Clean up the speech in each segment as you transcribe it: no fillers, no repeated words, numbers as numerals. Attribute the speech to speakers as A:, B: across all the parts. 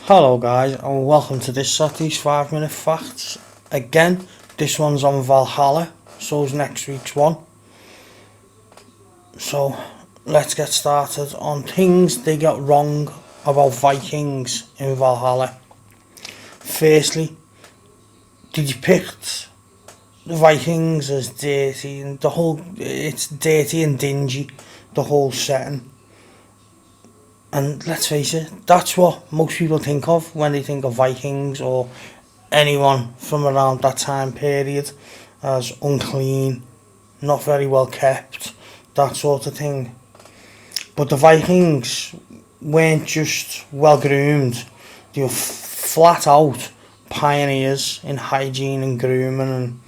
A: Hello guys and welcome to this Saturday's 5 minute facts. Again, this one's on Valhalla, so's next week's one. So let's get started on things they got wrong about Vikings in Valhalla. Firstly, they depict the Vikings as dirty and it's dirty and dingy, the whole setting. And let's face it, that's what most people think of when they think of Vikings or anyone from around that time period, as unclean, not very well kept, that sort of thing. But the Vikings weren't just well groomed, they were flat out pioneers in hygiene and grooming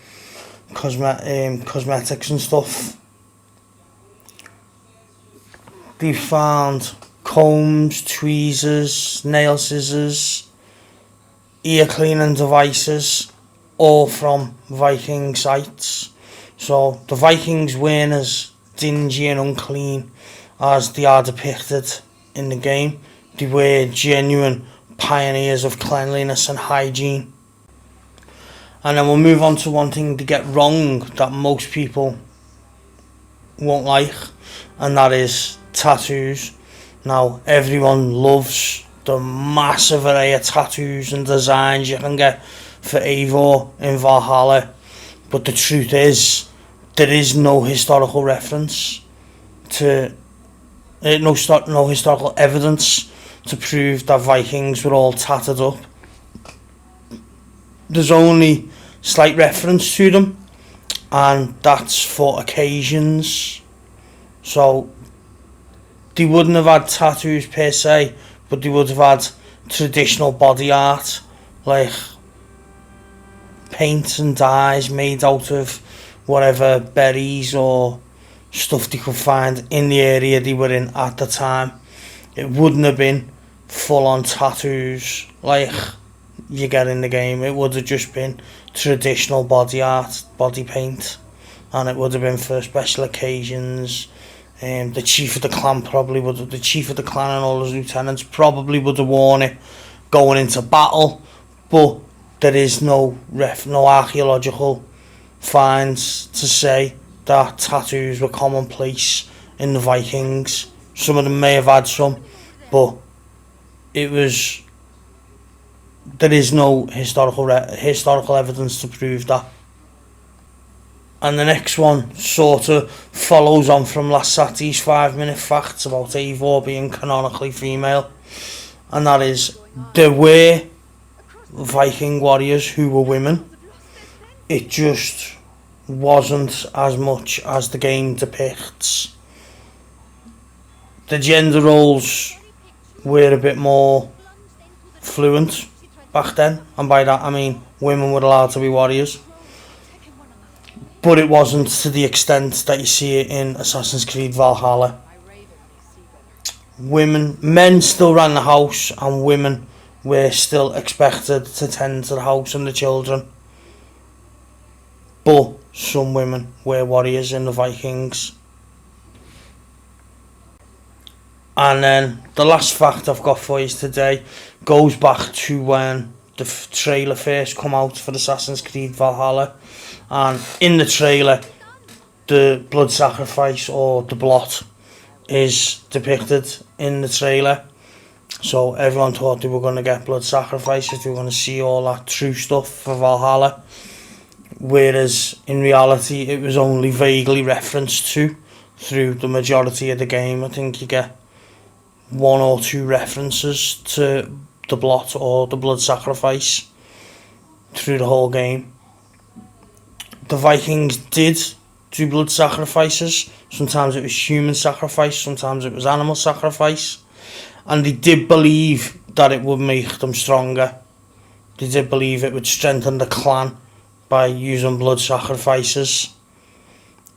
A: and cosmetics and stuff. They found combs, tweezers, nail scissors, ear cleaning devices, all from Viking sites. So the Vikings weren't as dingy and unclean as they are depicted in the game. They were genuine pioneers of cleanliness and hygiene. And then we'll move on to one thing to get wrong that most people won't like, and that is tattoos. Now, everyone loves the massive array of tattoos and designs you can get for Eivor in Valhalla, but the truth is, there is no historical reference to no historical evidence to prove that Vikings were all tatted up. There's only slight reference to them, and that's for occasions. So they wouldn't have had tattoos per se, but they would have had traditional body art, like paint and dyes made out of whatever berries or stuff they could find in the area they were in at the time. It wouldn't have been full-on tattoos like you get in the game. It would have just been traditional body art, body paint, and it would have been for special occasions. The chief of the clan and all his lieutenants probably would have worn it going into battle, but there is no archaeological finds to say that tattoos were commonplace in the Vikings. Some of them may have had some, but there is no historical evidence to prove that. And the next one sort of follows on from last Saturday's 5 minute facts about Eivor being canonically female, and that is, there were Viking warriors who were women. It just wasn't as much as the game depicts. The gender roles were a bit more fluent back then, and by that I mean women were allowed to be warriors. But it wasn't to the extent that you see it in Assassin's Creed Valhalla. Men still ran the house, and women were still expected to tend to the house and the children. But some women were warriors in the Vikings. And then the last fact I've got for you today goes back to when the trailer first come out for Assassin's Creed Valhalla. And in the trailer, the blood sacrifice, or the blot, is depicted in the trailer. So everyone thought they were going to get blood sacrifices, they were going to see all that true stuff for Valhalla. Whereas in reality, it was only vaguely referenced to through the majority of the game. I think you get 1 or 2 references to the blot or the blood sacrifice through the whole game. The Vikings did do blood sacrifices. Sometimes it was human sacrifice, sometimes it was animal sacrifice. And they did believe that it would make them stronger. They did believe it would strengthen the clan by using blood sacrifices.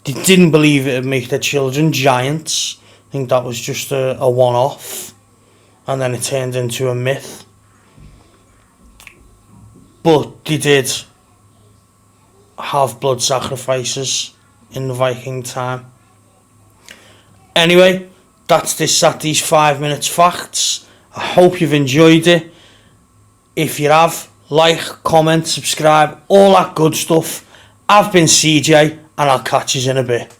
A: They didn't believe it would make their children giants. I think that was just a one-off. And then it turned into a myth. But they did have blood sacrifices in the Viking time. Anyway, that's this Saturday's 5 minutes facts. I hope you've enjoyed it. If you have, like, comment, subscribe, all that good stuff. I've been CJ, and I'll catch you in a bit.